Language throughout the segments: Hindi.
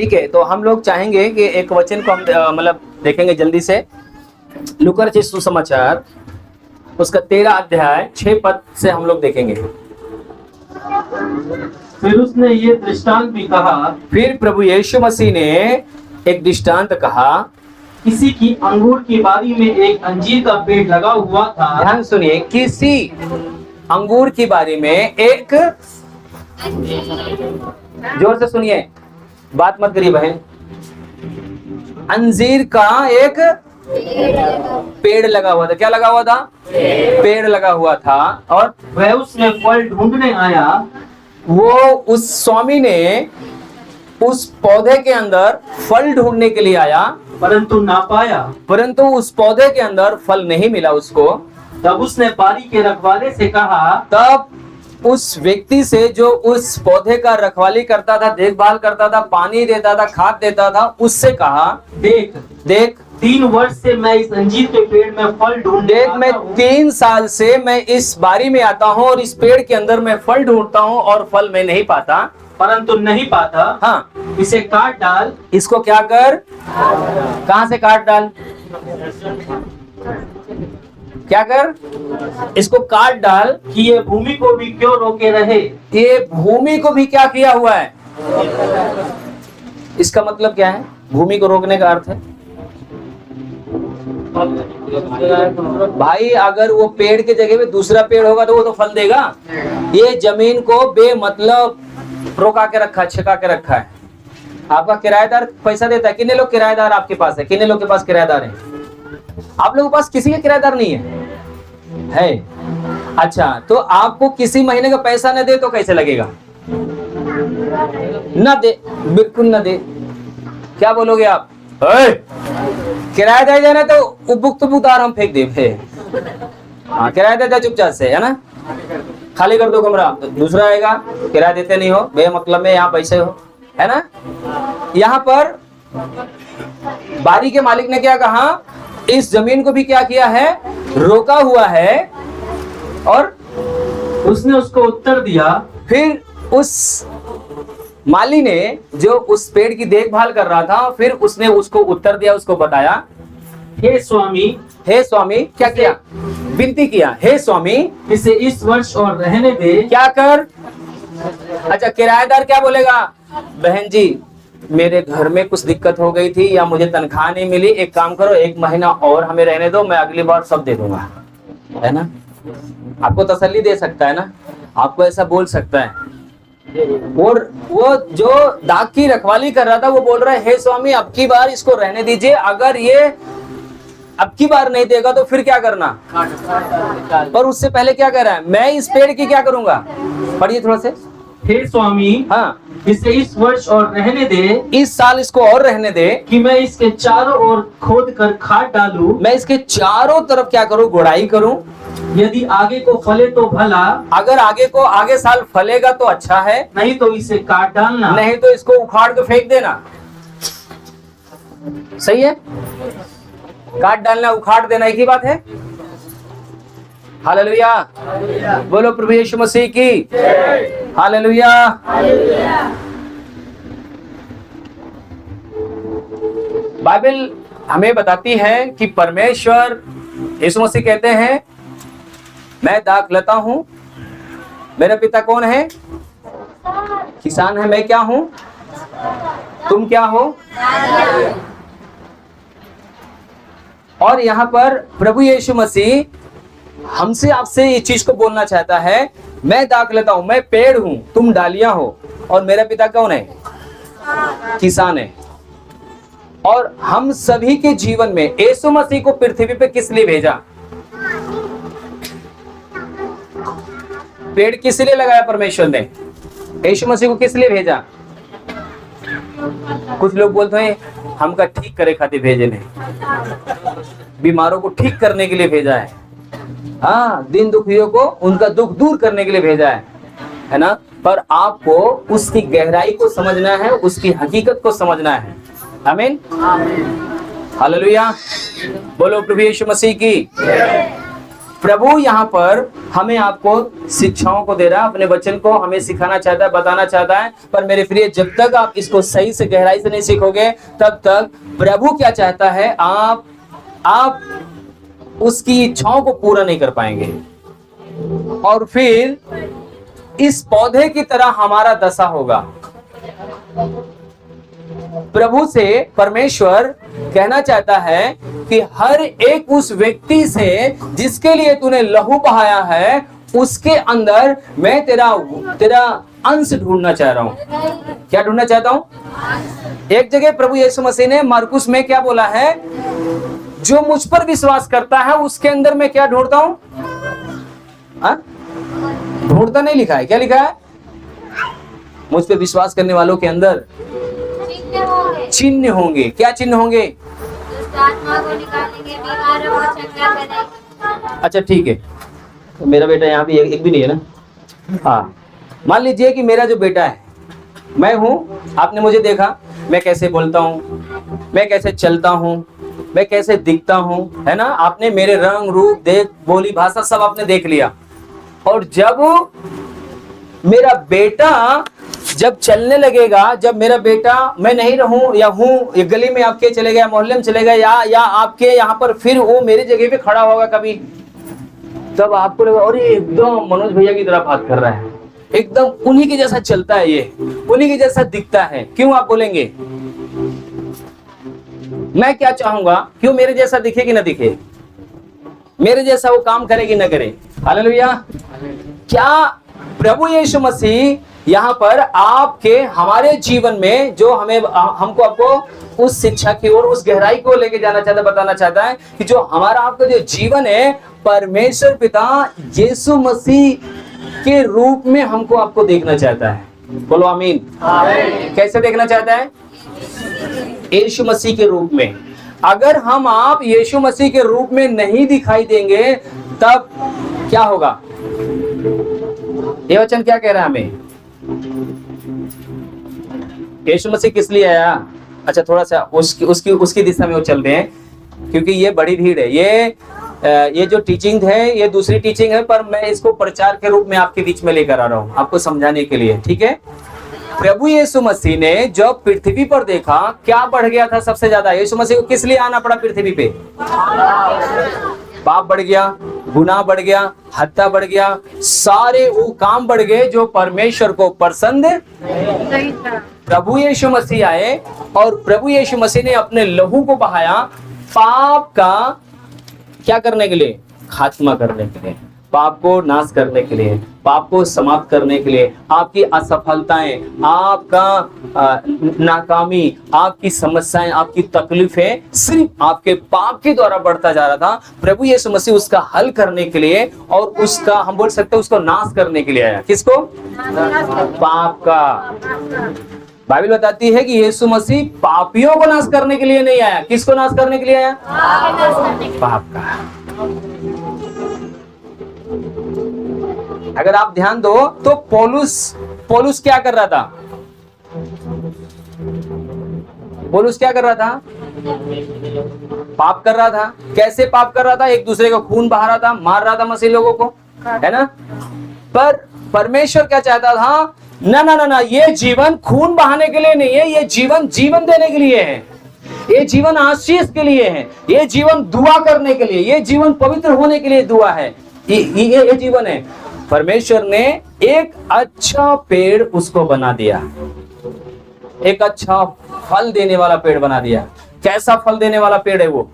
ठीक है, तो हम लोग चाहेंगे कि एक वचन को हम मतलब देखेंगे जल्दी से। लूका रचित सुसमाचार उसका 13 अध्याय 6 पद से हम लोग देखेंगे। फिर उसने ये दृष्टांत भी कहा, फिर प्रभु यीशु मसीह ने एक दृष्टांत कहा। किसी की अंगूर की बारी में एक अंजीर का पेड़ लगा हुआ था। ध्यान सुनिए, किसी अंगूर की बारी में एक, जोर से सुनिए, बात मत करिए बहन, अंजीर का एक पेड़ लगा हुआ था। क्या लगा हुआ था? पेड़ लगा हुआ था। और वह उसमें फल ढूंढने आया। वो उस स्वामी ने उस पौधे के अंदर फल ढूंढने के लिए आया, परंतु ना पाया। परंतु उस पौधे के अंदर फल नहीं मिला उसको। तब उसने बारी के रखवाले से कहा, तब उस व्यक्ति से जो उस पौधे का रखवाली करता था, देखभाल करता था, पानी देता था, खाद देता था, उससे कहा, देख देख 3 वर्ष से मैं इस अंजीर के पेड़ में फल ढूंढने देख, आता मैं हूं। 3 साल से मैं इस बारी में आता हूँ और इस पेड़ के अंदर मैं फल ढूंढता हूँ और फल मैं नहीं पाता, परंतु नहीं पाता। हाँ, इसे काट डाल। इसको क्या कर, कहां से काट डाल, क्या कर, इसको काट डाल। कि ये भूमि को भी क्यों रोके रहे। ये भूमि को भी क्या किया हुआ है? इसका मतलब क्या है? भूमि को रोकने का अर्थ है, भाई अगर वो पेड़ के जगह पे दूसरा पेड़ होगा तो वो तो फल देगा। ये जमीन को बेमतलब रोका के रखा है, छिपा के रखा है। आपका किराएदार पैसा देता है। कितने लोग किराएदार आपके पास है? कितने लोग के पास किराएदार है? आप लोगों के पास किसी का किराएदार नहीं है? अच्छा, तो आपको किसी महीने का पैसा न दे तो कैसे लगेगा? न दे, बिल्कुल न दे। क्या बोलोगे आप? किराया दे देना तो उबुक उतार हम फेंक दे। हाँ, किराया देता चुपचाप से, है ना, खाली कर दो कमरा, तो दूसरा आएगा। किराया देते नहीं हो, बेमतलब में यहाँ पैसे हो, है ना। यहाँ पर बारी के मालिक ने क्या कहा? इस जमीन को भी क्या किया है? रोका हुआ है। और उसने उसको उत्तर दिया। फिर उस माली ने जो उस पेड़ की देखभाल कर रहा था, फिर उसने उसको उत्तर दिया, उसको बताया, हे स्वामी, हे स्वामी, क्या किया? विनती किया, हे स्वामी इसे इस वर्ष और रहने दे। क्या कर। अच्छा, किराएदार क्या बोलेगा? बहन जी, मेरे घर में कुछ दिक्कत हो गई थी या मुझे तनख्वाह नहीं मिली, एक काम करो 1 महीना और हमें रहने दो, मैं अगली बार सब दे दूंगा, है ना। आपको तसल्ली दे सकता है ना, आपको ऐसा बोल सकता है। और वो जो दाग की रखवाली कर रहा था वो बोल रहा है, हे स्वामी अब की बार इसको रहने दीजिए, अगर ये अब की बार नहीं देगा तो फिर क्या करना। पर उससे पहले क्या कह रहा है? मैं इस पेड़ की क्या करूंगा? पढ़िए थोड़ा से। हे स्वामी, हाँ, इसे इस वर्ष और रहने दे। इस साल इसको और रहने दे कि मैं इसके चारों ओर खोद कर खाद डालूं। मैं इसके चारों तरफ क्या करूं? गुड़ाई करूं। यदि आगे को फले तो भला, अगर आगे साल फलेगा तो अच्छा है, नहीं तो इसे काट डालना। नहीं तो इसको उखाड़ के फेंक देना। सही है? काट डालना, उखाड़ देना एक ही बात है। हालेलुया, बोलो प्रभु यीशु मसीह की हालेलुया। बाइबल हमें बताती है कि परमेश्वर यीशु मसीह कहते हैं, मैं दाख लेता हूं, मेरा पिता कौन है? किसान है। मैं क्या हूं? तुम क्या हो? और यहाँ पर प्रभु यीशु मसीह हमसे आपसे ये चीज को बोलना चाहता है, मैं दाख लेता हूं, मैं पेड़ हूं, तुम डालियां हो, और मेरा पिता कौन है? किसान है। और हम सभी के जीवन में यीशु मसीह को पृथ्वी पे किस लिए भेजा? पेड़ किस लिए लगाया परमेश्वर ने? यीशु मसीह को किस लिए भेजा? कुछ लोग बोलते हैं हमका ठीक करे खातिर भेजे नहीं, बीमारों को ठीक करने के लिए भेजा है, हाँ, दिन दुखियों को उनका दुख दूर करने के लिए भेजा है ना। पर आपको उसकी गहराई को समझना है, उसकी हकीकत को समझना है। आमीन, हालेलुया, बोलो प्रभु यीशु मसीह की। प्रभु यहाँ पर हमें आपको शिक्षाओं को दे रहा है, अपने वचन को हमें सिखाना चाहता है, बताना चाहता है। पर मेरे प्रिय, जब तक आप इसको सही से गहराई से नहीं सीखोगे, तब तक प्रभु क्या चाहता है, आप उसकी इच्छाओं को पूरा नहीं कर पाएंगे। और फिर इस पौधे की तरह हमारा दशा होगा। प्रभु से परमेश्वर कहना चाहता है कि हर एक उस व्यक्ति से जिसके लिए तूने लहू बहाया है, उसके अंदर मैं तेरा अंश ढूंढना चाह रहा हूं। क्या ढूंढना चाहता हूं? एक जगह प्रभु यीशु मसीह ने मार्कुस में क्या बोला है, जो मुझ पर विश्वास करता है उसके अंदर मैं क्या ढूंढता हूं? ढूंढता नहीं लिखा है, क्या लिखा है? मुझ पे विश्वास करने वालों के अंदर चिन्ह होंगे। क्या चिन्ह होंगे? अच्छा ठीक है, तो मेरा बेटा यहाँ भी एक भी नहीं है ना। हाँ, मान लीजिए कि मेरा जो बेटा है, मैं हूं, आपने मुझे देखा, मैं कैसे बोलता हूँ, मैं कैसे चलता हूँ, मैं कैसे दिखता हूँ, है ना। आपने मेरे रंग रूप, देख, बोली, भाषा सब आपने देख लिया। और जब मेरा बेटा जब चलने लगेगा, जब मेरा बेटा, मैं नहीं रहूं या हूं, ये गली में आपके चले गया, मोहल्ले में चले गया, या आपके यहाँ पर, फिर वो मेरी जगह पे खड़ा होगा कभी, तब आपको लगेगा अरे एकदम मनोज भैया की तरह बात कर रहा है, एकदम उन्हीं के जैसा चलता है, ये उन्हीं के जैसा दिखता है। क्यों आप बोलेंगे? मैं क्या चाहूंगा, क्यों मेरे जैसा दिखे कि ना दिखे, मेरे जैसा वो काम करे कि ना करे। हालेलुया। क्या प्रभु यीशु मसीह यहाँ पर आपके, हमारे जीवन में जो हमको आपको उस शिक्षा की ओर, उस गहराई को लेके जाना चाहता है, बताना चाहता है कि जो हमारा आपका जो जीवन है, परमेश्वर पिता यीशु मसीह के रूप में हमको आपको देखना चाहता है। बोलो आमीन। कैसे देखना चाहता है? यीशु मसीह के रूप में। अगर हम आप यीशु मसीह के रूप में नहीं दिखाई देंगे, तब क्या होगा? ये वचन क्या कह रहा है हमें? यीशु मसीह किस लिए आया? अच्छा, थोड़ा सा उसकी दिशा में वो चलते हैं, क्योंकि ये बड़ी भीड़ है। ये जो टीचिंग है, ये दूसरी टीचिंग है, पर मैं इसको प्रचार के रूप में आपके बीच में लेकर आ रहा हूं, आपको समझाने के लिए। ठीक है। प्रभु यीशु मसीह ने जब पृथ्वी पर देखा, क्या बढ़ गया था सबसे ज्यादा? यीशु मसीह को किस लिए आना पड़ा पृथ्वी पे? पाप बढ़ गया, गुनाह बढ़ गया, हत्या बढ़ गया, सारे वो काम बढ़ गए जो परमेश्वर को पसंद नहीं था। प्रभु यीशु मसीह आए और प्रभु यीशु मसीह ने अपने लहू को बहाया पाप का क्या करने के लिए? खात्मा करने के लिए, पाप को नाश करने के लिए, पाप को समाप्त करने के लिए। आपकी असफलताएं, आपका नाकामी, आपकी समस्याएं, आपकी तकलीफें सिर्फ आपके पाप के द्वारा बढ़ता जा रहा था। प्रभु यीशु मसीह उसका हल करने के लिए और उसका, हम बोल सकते हैं, उसको नाश करने के लिए आया। किसको? पाप का। बाइबल बताती है कि यीशु मसीह पापियों को नाश करने के लिए नहीं आया। किसको नाश करने के लिए आया? पाप का। अगर आप ध्यान दो तो पौलुस क्या कर रहा था? पौलुस क्या कर रहा था? पाप कर रहा था। कैसे पाप कर रहा था? एक दूसरे का खून बहा रहा था, मार रहा था मसीह लोगों को, है ना। पर परमेश्वर क्या चाहता था? ना ना ना ना, ये जीवन खून बहाने के लिए नहीं है, ये जीवन जीवन देने के लिए है, ये जीवन आशीष के लिए है, ये जीवन दुआ करने के लिए, ये जीवन पवित्र होने के लिए दुआ है, ये जीवन है। परमेश्वर ने एक अच्छा पेड़ उसको बना दिया, एक अच्छा फल देने वाला पेड़ बना दिया। कैसा फल देने वाला पेड़ है वो?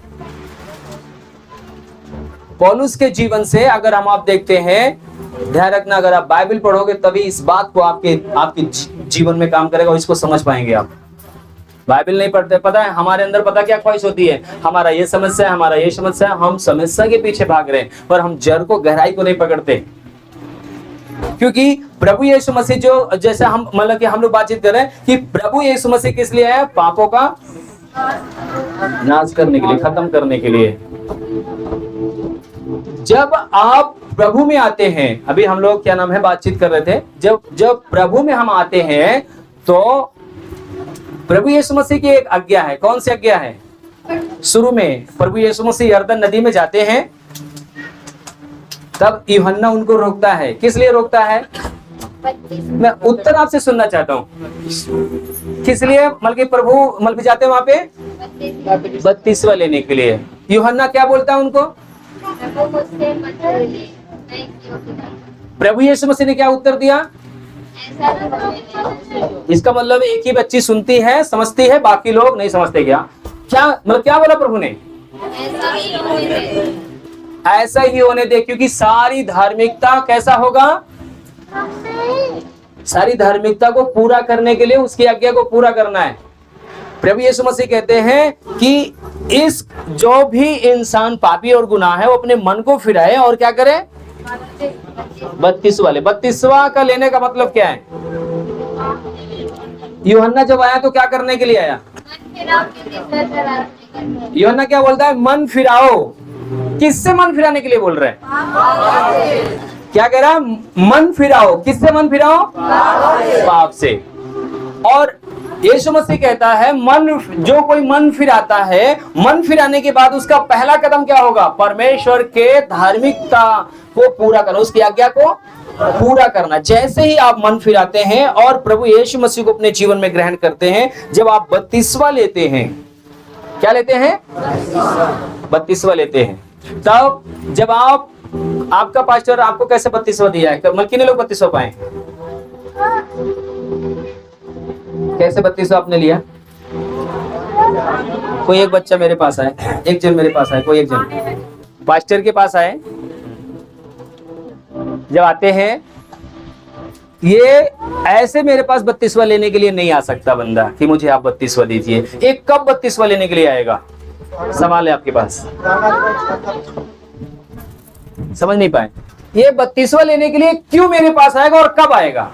पौलुस के जीवन से अगर हम आप देखते हैं, ध्यान रखना, अगर आप बाइबल पढ़ोगे तभी इस बात को आपके जीवन में काम करेगा और इसको समझ पाएंगे आप। बाइबल नहीं पढ़ते, पता है हमारे अंदर पता क्या ख्वाहिश होती है? हमारा ये समस्या है, हमारा ये समस्या है, हम समस्या के पीछे भाग रहे हैं, पर हम जड़ को, गहराई को नहीं पकड़ते। क्योंकि प्रभु यीशु मसीह, जो जैसे हम मतलब कि हम लोग बातचीत कर रहे हैं कि प्रभु यीशु मसीह किस लिए आया? पापों का नाश करने के लिए, खत्म करने के लिए। जब आप प्रभु में आते हैं, अभी हम लोग क्या नाम है बातचीत कर रहे थे, जब प्रभु में हम आते हैं तो प्रभु यीशु मसीह की एक आज्ञा है। कौन सी आज्ञा है? शुरू में प्रभु यीशु मसीह यरदन नदी में जाते हैं, तब यूहन्ना उनको रोकता है। किस लिए रोकता है? मैं उत्तर आपसे सुनना चाहता हूँ। किस लिए मलकी प्रभु मलकी जाते हैं वहां पे? बत्तीसवा लेने के लिए। यूहन्ना क्या बोलता है उनको? प्रभु यीशु मसीह ने क्या उत्तर दिया? इसका मतलब एक ही बच्ची सुनती है, समझती है, बाकी लोग नहीं समझते। क्या मतलब क्या बोला प्रभु ने? ऐसा ही होने दे, क्योंकि सारी धार्मिकता कैसा होगा? सारी धार्मिकता को पूरा करने के लिए उसकी आज्ञा को पूरा करना है। प्रभु यीशु मसीह कहते हैं कि इस जो भी इंसान पापी और गुनाह है वो अपने मन को फिराए और क्या करे? 32वां का लेने का मतलब क्या है? यूहन्ना जब आया तो क्या करने के लिए आया? यूहन्ना क्या बोलता है? मन फिराओ। किससे मन फिराने के लिए बोल रहे हैं? क्या कह रहा है? मन फिराओ। किससे मन फिराओ? पाप से। और यीशु मसीह कहता है जो कोई मन फिराता है, मन फिराने के बाद उसका पहला कदम क्या होगा? परमेश्वर के धार्मिकता को पूरा करना, उसकी आज्ञा को पूरा करना। जैसे ही आप मन फिराते हैं और प्रभु यीशु मसीह को अपने जीवन में ग्रहण करते हैं, जब आप 32वां लेते हैं, क्या लेते हैं? 32वां लेते हैं, तब जब आपका पास्टर आपको कैसे 32वां दिया है? कितने लोग 32वां पाए? कैसे 32वां आपने लिया? कोई एक बच्चा मेरे पास आए, एक जन मेरे पास आए, कोई एक जन पास्टर के पास आए। जब आते हैं, ये ऐसे मेरे पास 32वां लेने के लिए नहीं आ सकता बंदा कि मुझे आप 32वां दीजिए। एक कब 32वां लेने के लिए आएगा? सवाल है आपके पास, समझ नहीं पाए। ये 32वां लेने के लिए क्यों मेरे पास आएगा और कब आएगा?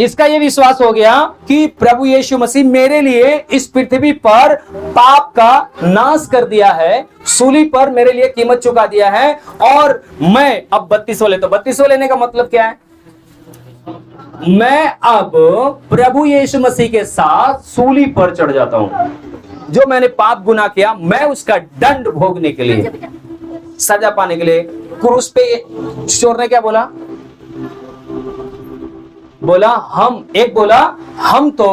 इसका ये विश्वास हो गया कि प्रभु यीशु मसीह मेरे लिए इस पृथ्वी पर पाप का नाश कर दिया है, सूली पर मेरे लिए कीमत चुका दिया है, और मैं अब 32वां लेता हूं। 32वां लेने का मतलब क्या है? मैं अब प्रभु यीशु मसीह के साथ सूली पर चढ़ जाता हूं। जो मैंने पाप गुनाह किया, मैं उसका दंड भोगने के लिए, सजा पाने के लिए क्रूस पे चोर ने क्या बोला? हम तो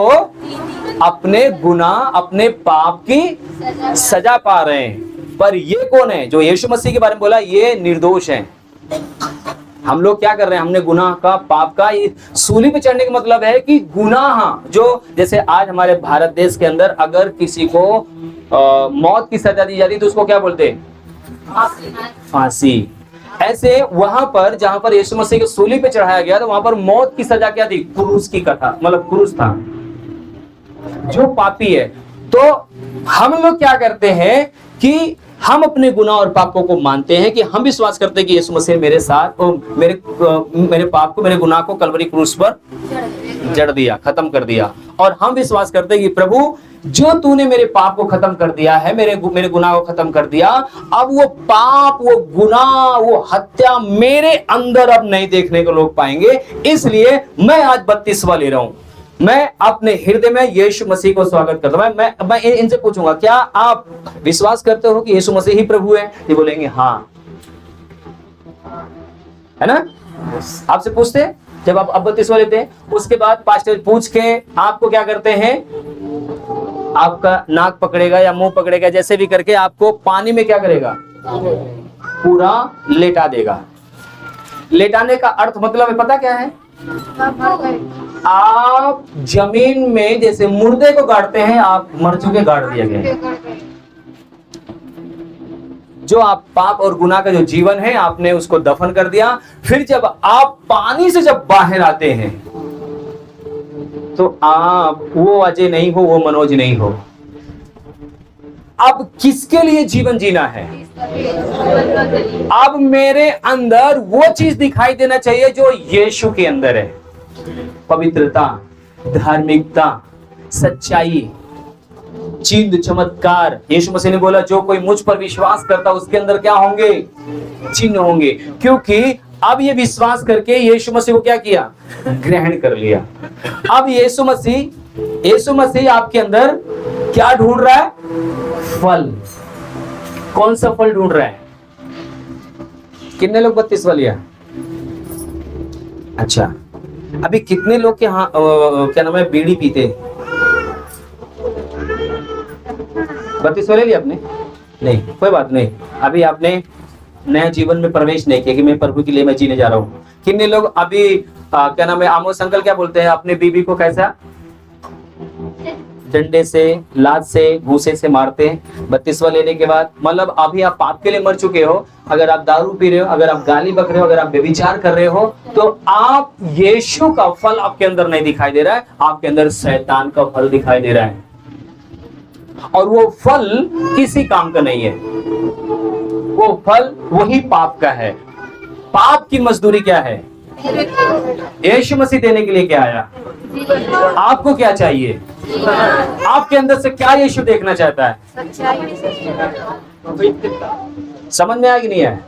अपने गुनाह, अपने पाप की सजा पा रहे हैं, पर ये कौन है जो यीशु मसीह के बारे में बोला? ये निर्दोष है। हम लोग क्या कर रहे हैं? हमने गुनाह का, पाप का, सूली पे चढ़ने का मतलब है कि गुनाह जो, जैसे आज हमारे भारत देश के अंदर अगर किसी को मौत की सजा दी जाती तो उसको क्या बोलते हैं? फांसी। ऐसे वहां पर जहां पर यीशु मसीह को सूली पे चढ़ाया गया तो वहां पर मौत की सजा क्या थी? क्रूस की कथा, मतलब क्रूस था। जो पापी है, तो हम लोग क्या करते हैं कि हम अपने गुनाह और पापों को मानते हैं, कि हम विश्वास करते हैं कि यीशु मसीह मेरे साथ मेरे पाप को, मेरे गुनाह को कलवरी क्रूस पर जड़ दिया, खत्म कर दिया। और हम विश्वास करते हैं कि प्रभु जो तूने मेरे पाप को खत्म कर दिया है, मेरे गुनाह को खत्म कर दिया, अब वो पाप, वो गुनाह, वो हत्या मेरे अंदर अब नहीं देखने को लोग पाएंगे। इसलिए मैं आज 32वां ले रहा हूं। मैं अपने हृदय में यीशु मसीह को स्वागत करता हूं। मैं इनसे पूछूंगा, क्या आप विश्वास करते हो कि यीशु मसीह ही प्रभु है? ये बोलेंगे हाँ, है ना? आपसे पूछते हैं जब आप 32वां लेते हैं, उसके बाद पास्टर पूछ के आपको क्या करते हैं? आपका नाक पकड़ेगा या मुंह पकड़ेगा, जैसे भी करके आपको पानी में क्या करेगा? पूरा लेटा देगा। लेटाने का अर्थ मतलब है पता क्या है? आप जमीन में जैसे मुर्दे को गाड़ते हैं, आप मर चुके गाड़ दिए गए। जो आप पाप और गुनाह का जो जीवन है, आपने उसको दफन कर दिया। फिर जब आप पानी से जब बाहर आते हैं तो आप वो अजय नहीं हो, वो मनोज नहीं हो। अब किसके लिए जीवन जीना है? अब मेरे अंदर वो चीज दिखाई देना चाहिए जो यीशु के अंदर है। पवित्रता, धार्मिकता, सच्चाई, चिन्ह, चमत्कार। यीशु मसीह ने बोला जो कोई मुझ पर विश्वास करता उसके अंदर क्या होंगे? चिन्ह होंगे। क्योंकि अब ये विश्वास करके यीशु मसीह को क्या किया? ग्रहण कर लिया। अब यीशु मसीह आपके अंदर क्या ढूंढ रहा है? फल। कौन सा फल ढूंढ रहा है? कितने लोग 32 वाले हैं? अच्छा, अभी कितने लोग के हाँ क्या नाम है बीड़ी पीते? 32 वाले लिया आपने? नहीं, कोई बात नहीं, अभी आपने नया जीवन में प्रवेश नहीं किया कि मैं प्रभु के लिए मैं जीने जा रहा हूँ। कितने लोग अभी क्या नाम है आमोस अंकल क्या बोलते हैं अपने बीबी को कैसा डंडे से, लात से, भूसे से मारते हैं 32वां लेने के बाद? मतलब अभी आप पाप के लिए मर चुके हो। अगर आप दारू पी रहे हो, अगर आप गाली बक रहे हो, अगर आप व्यभिचार कर रहे हो, तो आप यीशु का फल आपके अंदर नहीं दिखाई दे रहा है, आपके अंदर शैतान का फल दिखाई दे रहा है। और वो फल किसी काम का नहीं है, वो फल वही पाप का है। पाप की मजदूरी क्या है? यीशु मसीह देने के लिए क्या आया? आपको क्या चाहिए? आपके अंदर से क्या यीशु देखना चाहता है? समझ में आया कि नहीं है?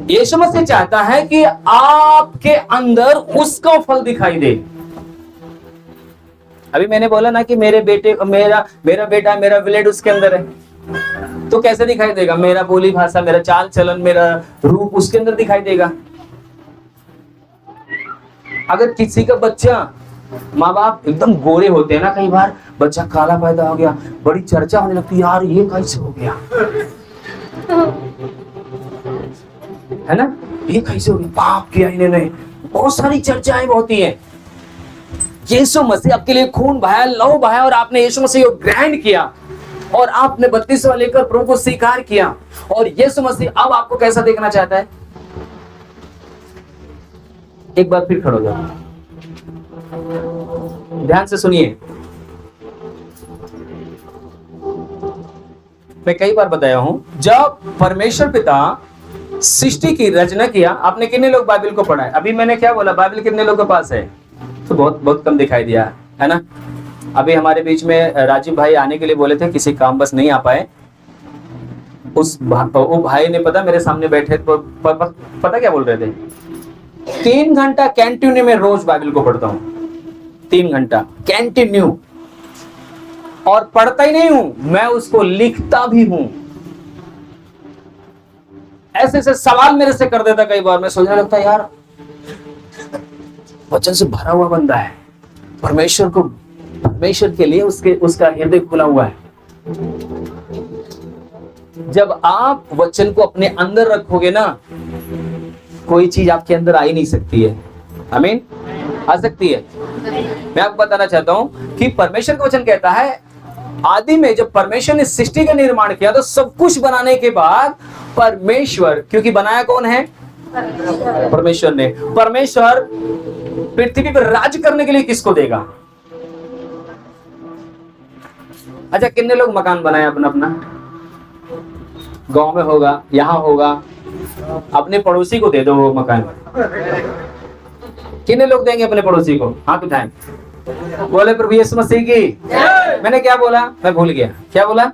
यीशु मसीह चाहता है कि आपके अंदर उसका फल दिखाई दे। अभी मैंने बोला ना कि मेरे बेटे मेरा बेटा मेरा ब्लड उसके अंदर है, तो कैसे दिखाई देगा? मेरा बोली भाषा, मेरा चाल चलन, मेरा रूप उसके अंदर दिखाई देगा। अगर किसी का बच्चा, माँ बाप एकदम गोरे होते हैं ना, कई बार बच्चा काला पैदा हो गया, बड़ी चर्चा होने लगती है, यार ये कैसे हो गया, है ना, ये कैसे हो गया, पाप किया इन्होंने, बहुत सारी चर्चाएं होती हैं। यीशु मसीह आपके लिए खून बहाया, लहू बहाया, और आपने यीशु मसीह को ग्रहण किया और आपने 32वां लेकर प्रभु को स्वीकार किया। और यीशु मसीह अब आपको कैसा देखना चाहता है? एक बार फिर खड़ो जाओ, ध्यान से सुनिए। मैं कई बार बताया हूं, जब परमेश्वर पिता सृष्टि की रचना किया, आपने कितने लोग बाइबल को पढ़ा है? अभी मैंने क्या बोला, बाइबल कितने लोगों के पास है? तो बहुत कम दिखाई दिया है ना। अभी हमारे बीच में राजीव भाई आने के लिए बोले थे, किसी काम बस नहीं आ पाए। वो भाई ने पता मेरे सामने बैठे तो पता क्या बोल रहे थे? 3 घंटा कंटिन्यू में रोज बाइबल को पढ़ता हूं, 3 घंटा कंटिन्यू, और पढ़ता ही नहीं हूं, मैं उसको लिखता भी हूं। ऐसे ऐसे सवाल मेरे से कर देता कई बार, मैं सोचने लगता यार वचन से भरा हुआ बंदा है, परमेश्वर के लिए उसका हृदय खुला हुआ है। जब आप वचन को अपने अंदर रखोगे ना, कोई चीज आपके अंदर आ ही नहीं सकती है। आमीन? आ सकती है? मैं आपको बताना चाहता हूं कि परमेश्वर का वचन कहता है, आदि में जब परमेश्वर ने सृष्टि का निर्माण किया तो सब कुछ बनाने के बाद परमेश्वर, क्योंकि बनाया कौन है? परमेश्वर ने। परमेश्वर पृथ्वी पर राज करने के लिए किसको देगा? अच्छा, कितने लोग मकान बनाए अपना अपना? गांव में होगा, यहां होगा, अपने पड़ोसी को दे दो वो मकान। कितने लोग देंगे अपने पड़ोसी को? हाथ उठाएं, बोले प्रभु यीशु मसीह की। मैंने क्या बोला? मैं भूल गया, क्या बोला?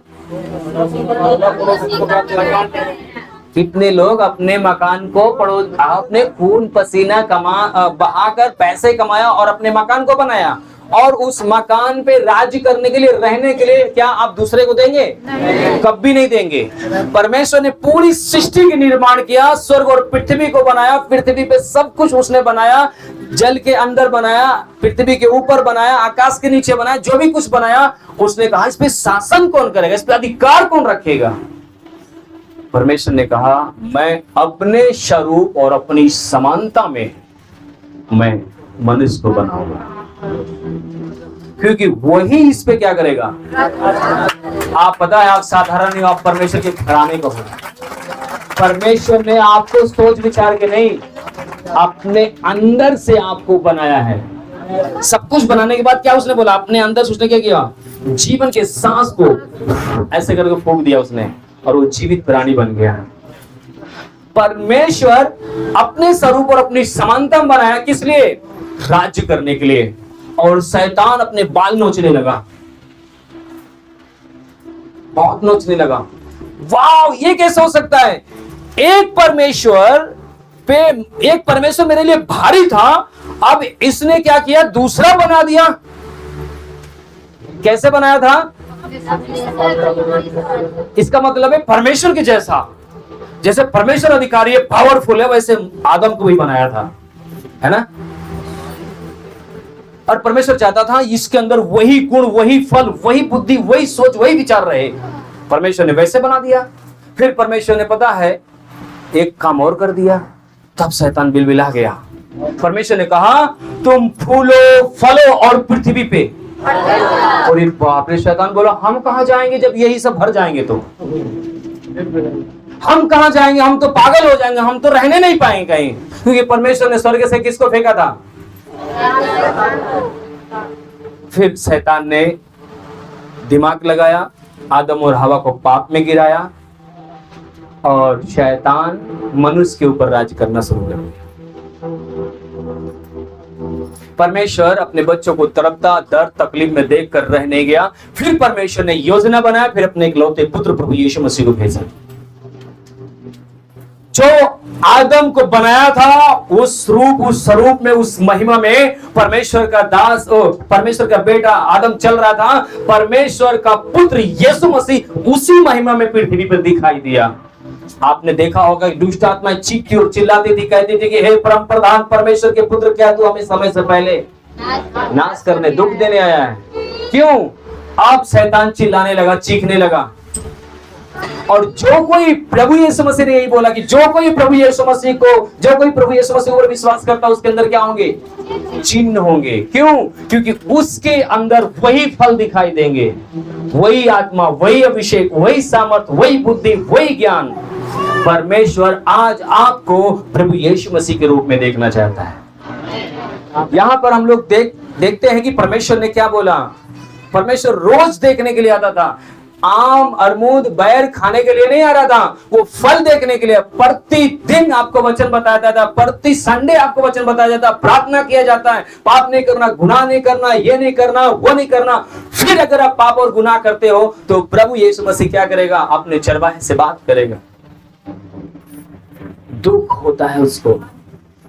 कितने लोग अपने मकान को अपने खून पसीना बहाकर पैसे कमाया और अपने मकान को बनाया, और उस मकान पे राज्य करने के लिए, रहने के लिए क्या आप दूसरे को देंगे? कभी नहीं देंगे। परमेश्वर ने पूरी सृष्टि का निर्माण किया, स्वर्ग और पृथ्वी को बनाया, पृथ्वी पे सब कुछ उसने बनाया, जल के अंदर बनाया, पृथ्वी के ऊपर बनाया, आकाश के नीचे बनाया, जो भी कुछ बनाया उसने कहा इस पे शासन कौन करेगा, इस पे अधिकार कौन रखेगा? परमेश्वर ने कहा मैं अपने स्वरूप और अपनी समानता में मैं मनुष्य को बनाऊंगा, क्योंकि वही इस पे क्या करेगा? आप पता है, आप साधारण नहीं, आप परमेश्वर के घराने को हो। परमेश्वर ने आपको सोच विचार के नहीं, अपने अंदर से आपको बनाया है। सब कुछ बनाने के बाद क्या उसने बोला? अपने अंदर से उसने क्या किया? जीवन के सांस को ऐसे करके फूंक दिया उसने, और वो जीवित प्राणी बन गया। परमेश्वर अपने स्वरूप और अपनी समानता में बनाया, किस लिए? राज्य करने के लिए। और शैतान अपने बाल नोचने लगा, बहुत नोचने लगा। वाह, ये कैसे हो सकता है? एक परमेश्वर मेरे लिए भारी था, अब इसने क्या किया? दूसरा बना दिया। कैसे बनाया था? इसका मतलब है परमेश्वर के जैसा, जैसे परमेश्वर अधिकारी है, पावरफुल है, वैसे आदम को भी बनाया था, है ना। और परमेश्वर चाहता था इसके अंदर वही गुण, वही फल, वही बुद्धि, वही सोच, वही विचार रहे। परमेश्वर ने वैसे बना दिया। फिर परमेश्वर ने पता है एक काम और कर दिया, तब शैतान बिलबिला गया। परमेश्वर ने कहा तुम फूलो फलो और पृथ्वी पे, और बाप रे, शैतान बोला हम कहां जाएंगे जब यही सब भर जाएंगे, तो हम कहां जाएंगे, हम तो पागल हो जाएंगे, हम तो रहने नहीं पाएंगे कहीं, क्योंकि परमेश्वर ने स्वर्ग से किसको फेंका था। फिर शैतान ने दिमाग लगाया, आदम और हवा को पाप में गिराया, और शैतान मनुष्य के ऊपर राज करना शुरू कर दिया। परमेश्वर अपने बच्चों को तड़पता, दर्द, तकलीफ में देख कर रह नहीं गया। फिर परमेश्वर ने योजना बनाया, फिर अपने इकलौते पुत्र प्रभु यीशु मसीह को भेजा। जो आदम को बनाया था उस रूप, उस स्वरूप में, उस महिमा में परमेश्वर का दास, परमेश्वर का बेटा आदम चल रहा था। परमेश्वर का पुत्र यीशु मसीह उसी महिमा में पृथ्वी पर दिखाई दिया। आपने देखा होगा दुष्ट आत्माएं चीखती और चिल्लाती थी, कहती थी कि हे परम प्रधान परमेश्वर के पुत्र, क्या तू हमें समय से पहले नाश करने, दुख देने आया है? क्यों? अब शैतान चिल्लाने लगा, चीखने लगा। और जो कोई प्रभु यीशु मसीह ने यही बोला कि जो कोई प्रभु यीशु मसीह पर विश्वास करता है उसके अंदर क्या होंगे? चिन्ह होंगे। क्यों? क्योंकि उसके अंदर वही फल दिखाई देंगे, वही आत्मा, वही अभिषेक, वही सामर्थ, वही बुद्धि, वही ज्ञान। परमेश्वर आज आपको प्रभु यीशु मसीह के रूप में देखना चाहता है। यहां पर हम लोग देखते हैं कि परमेश्वर ने क्या बोला। परमेश्वर रोज देखने के लिए आता था, आम, अरमूद, बैर खाने के लिए नहीं आ रहा था, वो फल देखने के लिए। प्रतिदिन आपको वचन बताया जाता है, प्रति संडे आपको वचन बताया जाता है, प्रार्थना किया जाता है, पाप नहीं करना, गुनाह नहीं करना, ये नहीं करना, वो नहीं करना। फिर अगर आप पाप और गुनाह करते हो तो प्रभु यीशु मसीह क्या करेगा? अपने चरवाहे से बात करेगा। दुख होता है उसको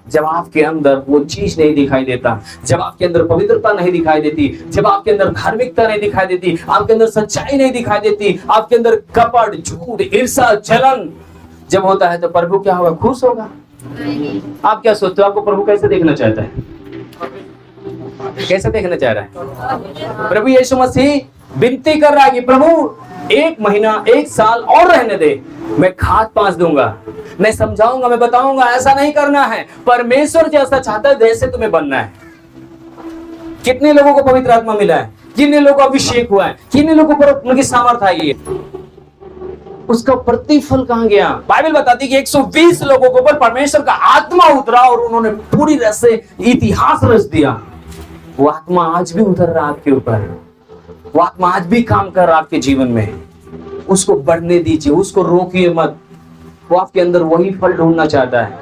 जब आपके अंदर वो चीज नहीं दिखाई देता, जब आपके अंदर पवित्रता नहीं दिखाई देती, जब आपके अंदर धार्मिकता नहीं दिखाई देती, आपके अंदर सच्चाई नहीं दिखाई देती, आपके अंदर कपट, झूठ, ईर्ष्या, जलन जब होता है तो प्रभु क्या होगा? खुश होगा। आप क्या सोचते हो? आपको प्रभु कैसे देखना चाहता है? कैसे देखना चाह रहा है? प्रभु यीशु मसीह विनती कर रहा है कि प्रभु 1 महीना, 1 साल और रहने दे, मैं खाद पांच दूंगा, मैं समझाऊंगा, मैं बताऊंगा। ऐसा नहीं करना है। परमेश्वर जैसा चाहता है वैसे तुम्हें बनना है। कितने लोगों को पवित्र आत्मा मिला है? कितने लोगों को अभिषेक हुआ है? कितने लोगों पर उनकी सामर्थ आई है? उसका प्रतिफल कहां गया? बाइबल बताती है कि 120 लोगों के ऊपर परमेश्वर का आत्मा उतरा और उन्होंने पूरी तरह से इतिहास रच दिया। वो आत्मा आज भी उतर रहा आपके ऊपर, वो आत्मा आज भी काम कर रहा आपके जीवन में। उसको बढ़ने दीजिए, उसको रोकिए मत। वो आपके अंदर वही फल ढूंढना चाहता है।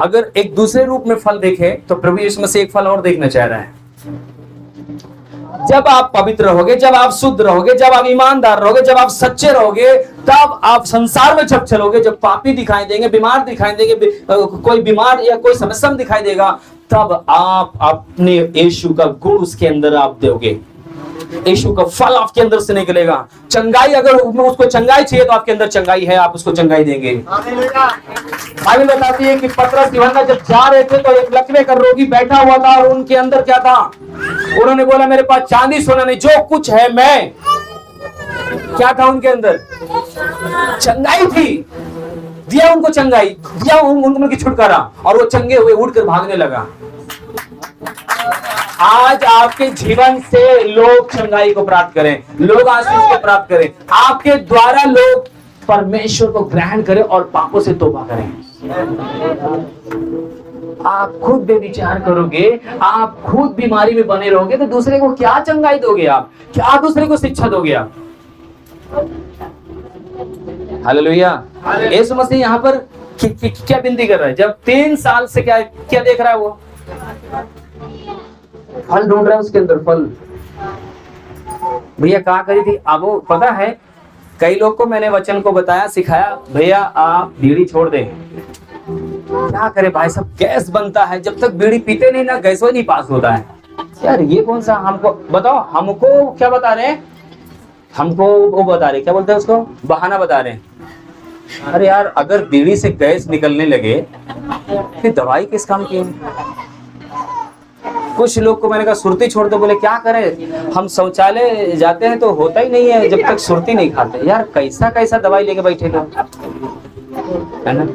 अगर एक दूसरे रूप में फल देखे तो प्रभु यीशु मसीह एक फल और देखना चाह रहा है। जब आप पवित्र रहोगे, जब आप शुद्ध रहोगे, जब आप ईमानदार रहोगे, जब आप सच्चे रहोगे, तब आप संसार में जब चलोगे, जब पापी दिखाई देंगे, बीमार दिखाई देंगे, कोई बीमार या कोई समस्या में दिखाई देगा, तब आप अपने यीशु का गुण उसके अंदर आप दोगे। यीशु का फल आपके अंदर से निकलेगा। चंगाई, अगर उसको चंगाई चाहिए तो आपके अंदर चंगाई है, आप उसको चंगाई देंगे। बाइबल बताती है कि पतरस यूहन्ना जब जा रहे थे तो एक लकवे का रोगी बैठा हुआ था और उनके अंदर क्या था? उन्होंने बोला मेरे पास चांदी सोना नहीं, जो कुछ है मैं। क्या था उनके अंदर? चंगाई थी। दिया उनको चंगाई, दिया उनकी छुटकारा, और वो चंगे हुए उठकर भागने लगा। आज आपके जीवन से लोग चंगाई को प्राप्त करें, लोग आशीष को प्राप्त करें, आपके द्वारा लोग परमेश्वर को ग्रहण करें और पापों से तौबा करें। आप खुद बेविचार करोगे, आप खुद बीमारी में बने रहोगे तो दूसरे को क्या चंगाई दोगे? आप क्या दूसरे को शिक्षा दोगे? आप हालेलुया। यीशु मसीह यहाँ पर क्या विनती कर रहा है? जब 3 साल से क्या देख रहा है? वो फल ढूंढ रहा है, उसके अंदर फल। भैया कहा करी थी, अब वो पता है, कई लोग को मैंने वचन को बताया, सिखाया, भैया आप बीड़ी छोड़ दें। क्या करे भाई साहब, गैस बनता है, जब तक बीड़ी पीते नहीं ना गैस नहीं पास होता है। यार ये कौन सा, हमको बताओ, हमको क्या बता रहे हैं, हमको वो बता रहे, क्या बोलते हैं उसको, बहाना बता रहे हैं। अरे यार अगर बीड़ी से गैस निकलने लगे फिर दवाई किस काम की है? कुछ लोग को मैंने कहा सुरती छोड़ दो, बोले क्या करें, हम शौचालय जाते हैं तो होता ही नहीं है जब तक सुरती नहीं खाते। यार कैसा कैसा दवाई लेके बैठे लोग, है ना।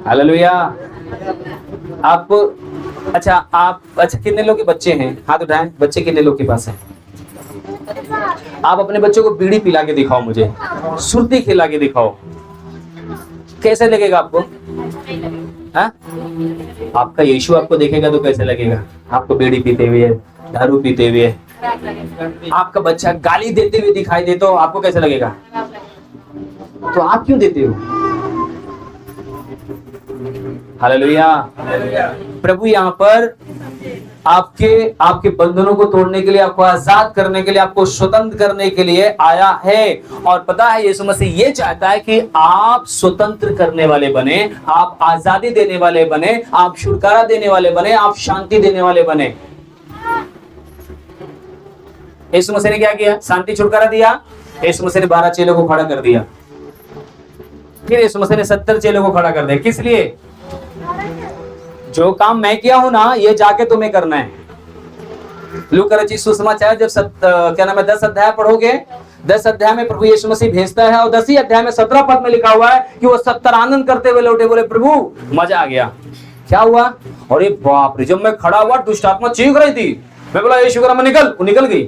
हालेलुया। आप अच्छा कितने लोग के बच्चे हैं, हाथ उठाएं, बच्चे कितने लोग के पास हैं? आप अपने बच्चों को बीड़ी पिला के दिखाओ, मुझे सुरती खिला के दिखाओ, कैसे लगेगा आपको? हाँ? आपका यीशु आपको देखेगा तो कैसे लगेगा? आपको बीड़ी पीते हुए, दारू पीते हुए, आपका बच्चा गाली देते हुए दिखाई दे तो आपको कैसे लगेगा? तो आप क्यों देते हो? हालेलुया। प्रभु यहाँ पर आपके बंधनों को तोड़ने के लिए, आपको आजाद करने के लिए, आपको स्वतंत्र करने के लिए आया है। और पता है यीशु मसीह ये चाहता है कि आप स्वतंत्र करने वाले बने, आप आजादी देने वाले बने, आप छुटकारा देने वाले बने, आप शांति देने वाले बने। यीशु मसीह ने क्या किया? शांति छुटकारा दिया। यीशु मसीह ने 12 चेलों को खड़ा कर दिया, फिर यीशु मसीह ने 70 चेलों को खड़ा कर दिया। किस लिए? जो काम मैं किया हूं ना, ये जाके तुम्हें करना है। लूका रचित सुसमाचार जब 10 अध्याय पढ़ोगे, 10 अध्याय में प्रभु यीशु मसीह भेजता है और 10 अध्याय में 17 पद में लिखा हुआ है कि वो 70 आनंद करते हुए लौटे, बोले प्रभु मजा आ गया। क्या हुआ? अरे बाप रे, जब मैं खड़ा हुआ दुष्ट आत्मा चीख रही थी, मैं बोला यीशु का नाम निकल, वो निकल गई।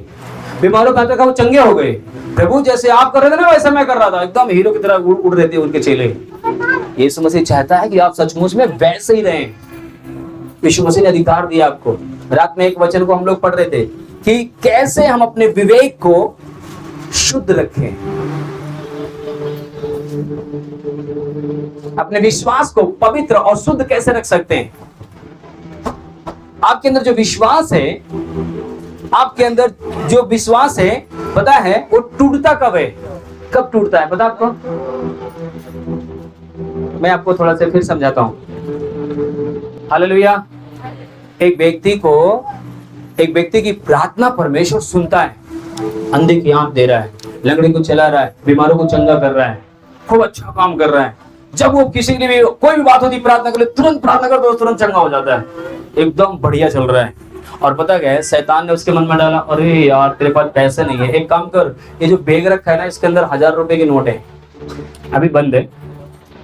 बीमारों का वो चंगे हो गए। प्रभु जैसे आप कर रहे थे ना वैसा मैं कर रहा था, एकदम हीरो की तरह उड़ रहे थे उनके चेले। यीशु मसीह चाहता है कि आप सचमुच में वैसे ही रहें। यीशु मसीह ने अधिकार दिया आपको। रात में एक वचन को हम लोग पढ़ रहे थे कि कैसे हम अपने विवेक को शुद्ध रखें, अपने विश्वास को पवित्र और शुद्ध कैसे रख सकते हैं। आपके अंदर जो विश्वास है, आपके अंदर जो विश्वास है, पता है वो टूटता कब है? कब टूटता है पता आपको? मैं आपको थोड़ा सा फिर समझाता हूं। हालेलुया। एक व्यक्ति की प्रार्थना परमेश्वर सुनता है। अंधे की आंख दे रहा है, लंगड़े को चला रहा है, बीमारों को चंगा कर रहा है, खूब अच्छा काम कर रहा है। जब वो किसी के लिए कोई भी बात होती प्रार्थना के लिए, तुरंत प्रार्थना कर दो, तुरंत चंगा हो जाता है, एकदम बढ़िया चल रहा है। और पता क्या है, शैतान ने उसके मन में डाला, अरे यार तेरे पास पैसे नहीं है, एक काम कर, ये जो बैग रखा है ना इसके अंदर 1000 रुपए की नोट है, अभी बंद है,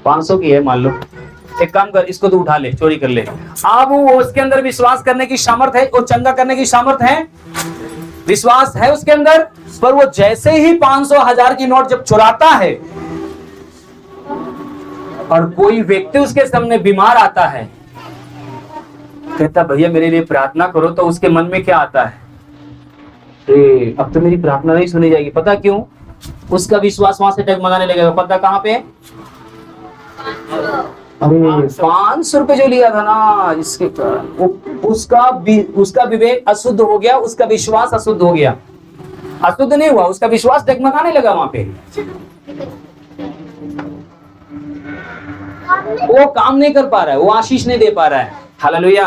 500 की है मान लो, एक काम कर इसको तो उठा ले, चोरी कर ले। अब वो उसके अंदर विश्वास करने की सामर्थ है, वो चंगा करने की सामर्थ है, विश्वास है उसके अंदर। पर वो जैसे ही 500 1000 की नोट जब चुराता है और कोई व्यक्ति उसके सामने बीमार आता है, कहता भैया मेरे लिए प्रार्थना करो, तो उसके मन में क्या आता है? अब तो मेरी प्रार्थना नहीं सुनी जाएगी। पता क्यों? उसका विश्वास वहां से डगमगाने लगेगा। पता कहां पे? अरे 500 रुपए जो लिया था ना, इसके उसका विवेक अशुद्ध हो गया, उसका विश्वास अशुद्ध हो गया। अशुद्ध नहीं हुआ, उसका विश्वास डगमगाने लगा वहां पे। वो काम नहीं कर पा रहा है, वो आशीष नहीं दे पा रहा है। हालेलुया।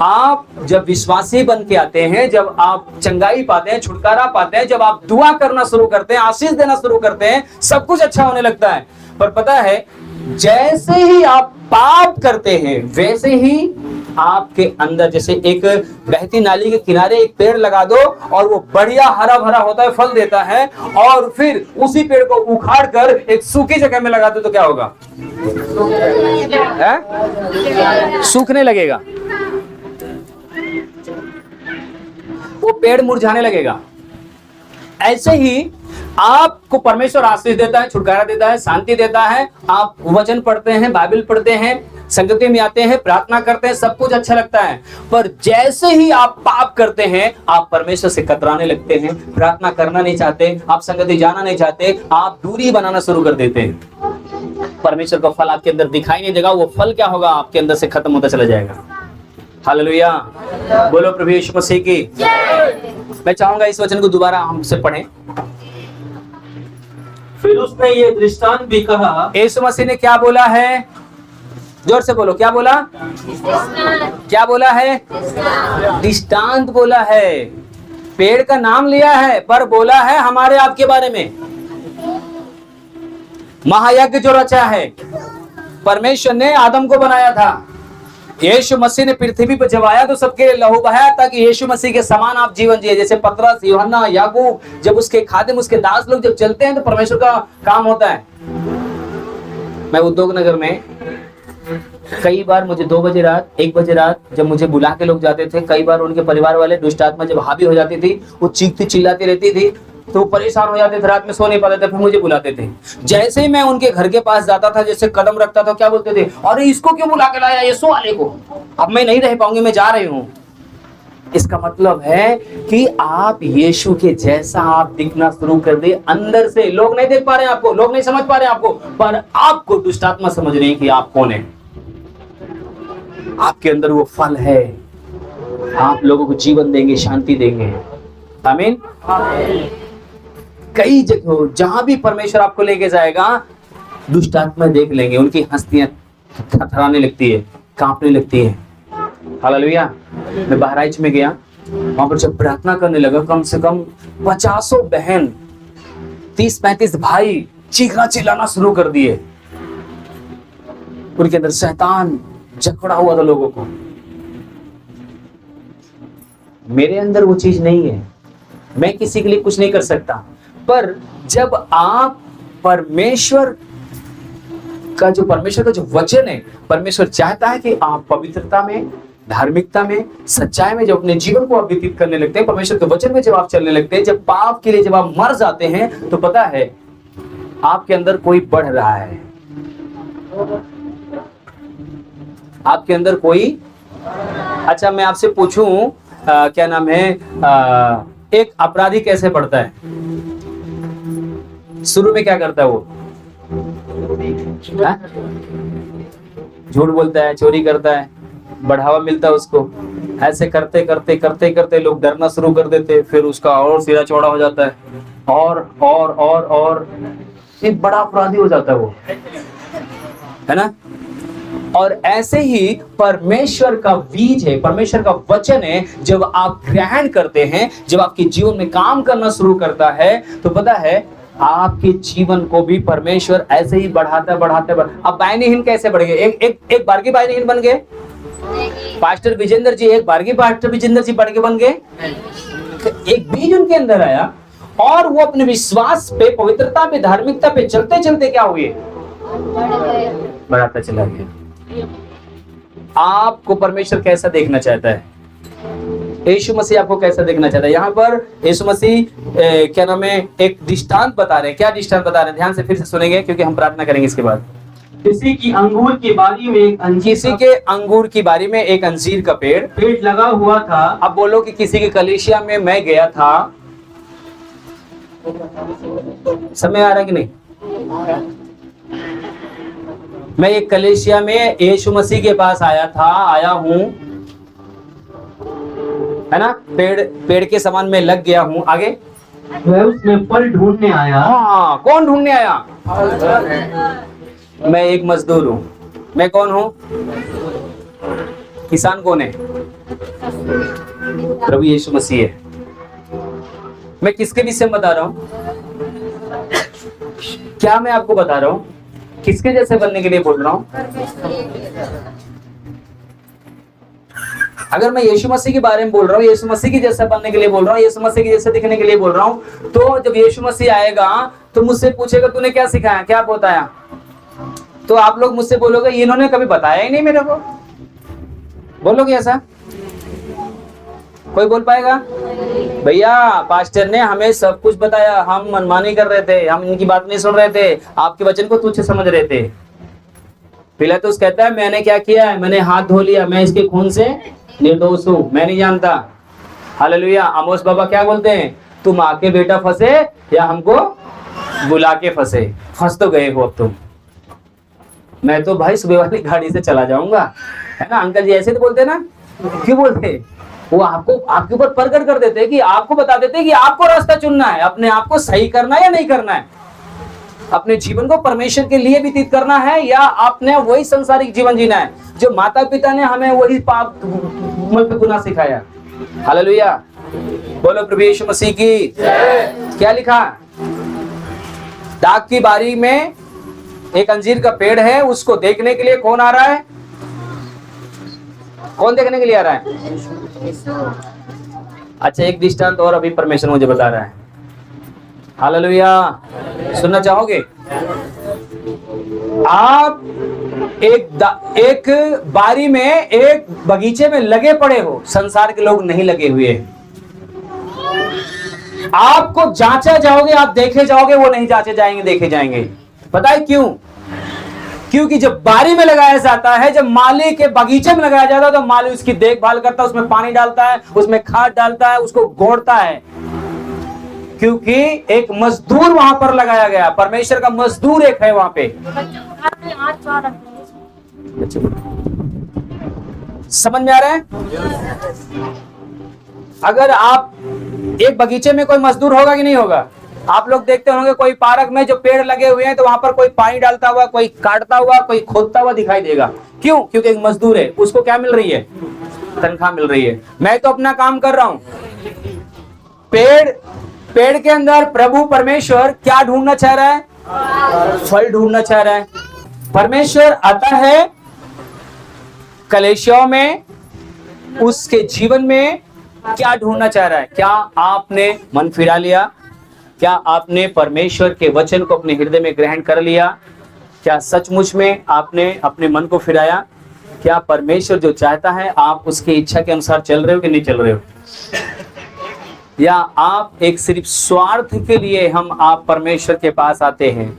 आप जब विश्वासी बन के आते हैं, जब आप चंगाई पाते हैं, छुटकारा पाते हैं, जब आप दुआ करना शुरू करते हैं, आशीष देना शुरू करते हैं, सब कुछ अच्छा होने लगता है। पर पता है, जैसे ही आप पाप करते हैं वैसे ही आपके अंदर, जैसे एक बहती नाली के किनारे एक पेड़ लगा दो और वो बढ़िया हरा भरा होता है, फल देता है, और फिर उसी पेड़ को उखाड़ कर एक सूखी जगह में लगा दो तो क्या होगा? सूखने लगेगा, वो पेड़ मुरझाने लगेगा। ऐसे ही आपको परमेश्वर आशीष देता है, छुटकारा देता है, शांति देता है। आप वचन पढ़ते हैं, बाइबल पढ़ते हैं, संगति में आते हैं, प्रार्थना करते हैं, सब कुछ अच्छा लगता है। पर जैसे ही आप पाप करते हैं, आप परमेश्वर से कतराने लगते हैं, प्रार्थना करना नहीं चाहते, आप संगति जाना नहीं चाहते, आप दूरी बनाना शुरू कर देते हैं। परमेश्वर का फल आपके अंदर दिखाई नहीं देगा। वो फल क्या होगा? आपके अंदर से खत्म होता चला जाएगा। हालेलुया। बोलो प्रभु यीशु मसीह की। मैं चाहूंगा इस वचन को दोबारा हमसे पढ़ें। फिर उसने ये दृष्टांत भी कहा। यीशु मसीह ने क्या बोला है? जोर से बोलो, क्या बोला? क्या बोला है? दृष्टांत बोला है। पेड़ का नाम लिया है पर बोला है हमारे आपके बारे में। महायज्ञ जो रचा है, परमेश्वर ने आदम को बनाया था, यीशु मसीह ने पृथ्वी पर जब आया तो सबके लिए लहू बहाया ताकि यीशु मसीह के समान आप जीवन जिए। जैसे पतरस, यूहन्ना, याकूब, जब उसके खादिम, उसके दास लोग जब चलते हैं तो परमेश्वर का काम होता है। मैं उद्योग नगर में कई बार, मुझे 2 बजे रात, 1 बजे रात जब मुझे बुला के लोग जाते थे, कई बार उनके परिवार वाले दुष्ट आत्मा जब हावी हो जाती थी, वो चीखती चिल्लाती रहती थी तो वो परेशान हो जाते थे, रात में सो नहीं पाते थे, फिर मुझे बुलाते थे। जैसे ही मैं उनके घर के पास जाता था, जैसे कदम रखता था, क्या बोलते थे? अरे इसको क्यों बुला के लाया, यीशु वाले को, अब मैं नहीं रह पाऊंगी, मैं जा रही हूँ। इसका मतलब है कि आप यीशु के जैसा आप दिखना शुरू कर दे अंदर से। लोग नहीं देख पा रहे हैं आपको, लोग नहीं समझ पा रहे हैं आपको, पर आपको दुष्ट आत्मा समझ रही है कि आप कौन है। आपके अंदर वो फल है, आप लोगों को जीवन देंगे, शांति देंगे। आमीन। कई जगह जहां भी परमेश्वर आपको लेके जाएगा, दुष्ट आत्मा देख लेंगे, उनकी हस्तियां थरथराने लगती है, कांपने लगती है। हालेलुया। मैं बहराइच में गया, वहां पर जब प्रार्थना करने लगा, कम से कम 50 बहन, 30-35 भाई चीखना चिल्लाना शुरू कर दिए। उनके अंदर शैतान जकड़ा हुआ था लोगों को। मेरे अंदर वो चीज नहीं है, मैं किसी के लिए कुछ नहीं कर सकता, पर जब आप परमेश्वर का जो वचन है, परमेश्वर चाहता है कि आप पवित्रता में, धार्मिकता में, सच्चाई में जब अपने जीवन को आप व्यतीत करने लगते हैं, परमेश्वर के वचन में जब आप चलने लगते हैं, जब पाप के लिए जब आप मर जाते हैं, तो पता है आपके अंदर कोई बढ़ रहा है, आपके अंदर कोई। अच्छा, मैं आपसे पूछूं, क्या नाम है, एक अपराधी कैसे बढ़ता है? शुरू में क्या करता है वो? झूठ बोलता है, चोरी करता है, बढ़ावा मिलता है उसको। ऐसे करते करते करते करते लोग डरना शुरू कर देते, फिर उसका और सिरा चौड़ा हो जाता है, और एक बड़ा अपराधी हो जाता है वो, है ना। और ऐसे ही परमेश्वर का बीज है, परमेश्वर का वचन है, जब आप ग्रहण करते हैं, जब आपके जीवन में काम करना शुरू करता है, तो पता है आपके जीवन को भी परमेश्वर ऐसे ही बढ़ाता। अब बायनीहीन कैसे बढ़ गए? एक बारगी बायनीहीन बन गए? पास्टर विजेंद्र जी, एक बारगी पास्टर विजेंद्र जी बढ़ के बन गए? एक बीज उनके अंदर आया और वो अपने विश्वास पे, पवित्रता पे, धार्मिकता पे चलते चलते क्या हुए? बढ़ाता चला गया। आपको परमेश्वर कैसा देखना चाहता है? यीशु मसीह आपको कैसा देखना चाहता है? यहाँ पर यीशु मसीह क्या नाम है, एक दृष्टांत बता रहे हैं। क्या दृष्टांत बता रहे हैं? ध्यान से फिर से सुनेंगे, क्योंकि हम प्रार्थना करेंगे इसके बाद। किसी की अंगूर की बारी में एक अंजीर का पेड़ लगा हुआ था। अब बोलो कि किसी की कलीसिया में मैं गया था, समय आ रहा है कि नहीं? मैं एक कलीसिया में यीशु मसीह के पास आया हूं, है ना। पेड़ के समान मैं लग गया हूं। आगे, वह उसमें फल ढूंढने आया। हाँ, कौन ढूंढने आया? मैं एक मजदूर हूं। मैं कौन हूं? किसान कौन है? प्रभु यीशु मसीह है। मैं किसके विषय में बता रहा हूं? क्या मैं आपको बता रहा हूं? किसके जैसे बनने के लिए बोल रहा हूं? अगर मैं यीशु मसीह के बारे में बोल रहा हूँ, यीशु मसीह की जैसा बनने के लिए बोल रहा हूँ, यीशु मसीह की जैसे दिखने के लिए बोल रहा हूँ, तो जब यीशु मसीह आएगा तो मुझसे पूछेगा तूने क्या सिखाया, क्या बताया? तो आप लोग मुझसे बोलोगे इन्होंने कभी बताया ही नहीं मेरे को। बोलोगे ऐसा? कोई बोल पाएगा? भैया पास्टर ने हमें सब कुछ बताया, हम मनमानी कर रहे थे, हम इनकी बात नहीं सुन रहे थे, आपके वचन को तुच्छ समझ रहे थे। पिलातुस कहता है मैंने क्या किया है? मैंने हाथ धो लिया, मैं इसके खून से निर्दोष हूं, मैं नहीं जानता। हालेलुया। आमोस बाबा क्या बोलते हैं? तुम आके बेटा फंसे या हमको बुला के फंसे? फंस तो गए हो अब तुम। मैं तो भाई सुबह वाली गाड़ी से चला जाऊंगा, है ना। अंकल जी ऐसे तो बोलते ना, क्यों बोलते? वो आपको आपके ऊपर प्रकट कर देते हैं कि आपको बता देते हैं कि आपको रास्ता चुनना है, अपने आप को सही करना है या नहीं करना है। अपने जीवन को परमेश्वर के लिए व्यतीत करना है, या आपने वही संसारिक जीवन जीना है जो माता पिता ने हमें वही पाप मतलब गुनाह सिखाया। हालेलुया, बोलो प्रभु यीशु मसीह की। क्या लिखा? दाग की बारी में एक अंजीर का पेड़ है, उसको देखने के लिए कौन आ रहा है? कौन देखने के लिए आ रहा है? अच्छा, एक दृष्टांत और अभी परमेश्वर मुझे बता रहा है। हालेलुया, सुनना चाहोगे? आप एक बारी में, एक बगीचे में लगे पड़े हो, संसार के लोग नहीं लगे हुए हैं। आपको जांचा जाओगे, आप देखे जाओगे, वो नहीं जांचे जाएंगे, देखे जाएंगे। पता है क्यों? क्योंकि जब बारी में लगाया जाता है, जब माली के बगीचे में लगाया जाता है, तो माली उसकी देखभाल करता है, उसमें पानी डालता है, उसमें खाद डालता है, उसको गोड़ता है, क्योंकि एक मजदूर वहां पर लगाया गया। परमेश्वर का मजदूर एक है वहां पे। समझ में आ रहा है? अगर आप एक बगीचे में कोई मजदूर होगा कि नहीं होगा? आप लोग देखते होंगे कोई पार्क में जो पेड़ लगे हुए हैं, तो वहां पर कोई पानी डालता हुआ, कोई काटता हुआ, कोई खोदता हुआ दिखाई देगा। क्यों? क्योंकि एक मजदूर है, उसको क्या मिल रही है? तनख्वाह मिल रही है। मैं तो अपना काम कर रहा हूं। पेड़ के अंदर प्रभु परमेश्वर क्या ढूंढना चाह रहा है? फल ढूंढना चाह रहा है। परमेश्वर आता है कलीसियाओं में, उसके जीवन में क्या ढूंढना चाह रहा है? क्या आपने मन फिरा लिया? क्या आपने परमेश्वर के वचन को अपने हृदय में ग्रहण कर लिया? क्या सचमुच में आपने अपने मन को फिराया? क्या परमेश्वर जो चाहता है आप उसकी इच्छा के अनुसार चल रहे हो कि नहीं चल रहे हो? या आप एक सिर्फ स्वार्थ के लिए आप परमेश्वर के पास आते हैं?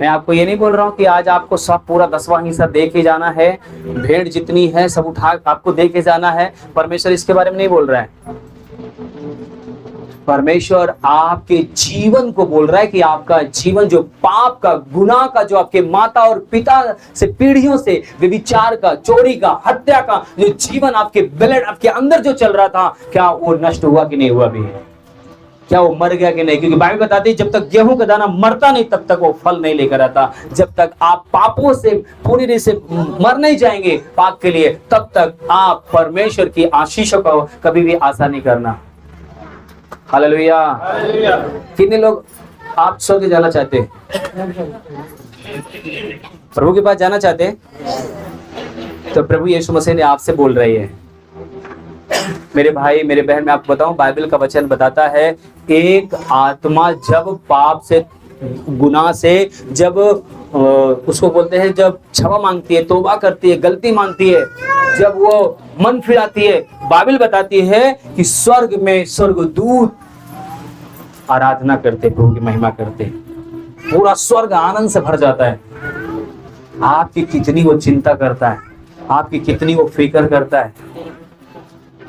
मैं आपको ये नहीं बोल रहा हूं कि आज आपको सब पूरा 10वां हिस्सा दे के जाना है, भेड़ जितनी है सब उठा आपको दे के जाना है। परमेश्वर इसके बारे में नहीं बोल रहा है। परमेश्वर आपके जीवन को बोल रहा है कि आपका जीवन जो पाप का, गुनाह का, जो आपके माता और पिता से पीढ़ियों से व्यभिचार का, चोरी का, हत्या का जो जीवन आपके ब्लड, आपके अंदर जो चल रहा था, क्या वो नष्ट हुआ कि नहीं हुआ भी? क्या वो मर गया कि नहीं? क्योंकि बाइबल बताती है जब तक गेहूं का दाना मरता नहीं तब तक वो फल नहीं लेकर आता। जब तक आप पापों से पूरी तरह से मर नहीं जाएंगे पाप के लिए, तब तक आप परमेश्वर की आशीषों का कभी भी आशा नहीं करना। हालेलुया। कितने लोग आप स्वर्ग जाना चाहते हैं? प्रभु के पास जाना चाहते हैं? तो प्रभु यीशु मसीह ने आपसे बोल रही है। मेरे भाई, मेरे बहन, मैं आपको बताऊं, बाइबल का वचन बताता है एक आत्मा जब पाप से, गुनाह से, जब उसको बोलते हैं, जब क्षमा मांगती है, तौबा करती है, गलती मानती है, जब वो मन फिराती है, बाइबल बताती है कि स्वर्ग में स्वर्गदूत आराधना करते, प्रभु की महिमा करते, पूरा स्वर्ग आनंद से भर जाता है। आपकी कितनी वो चिंता करता है, आपकी कितनी वो फिक्र करता है,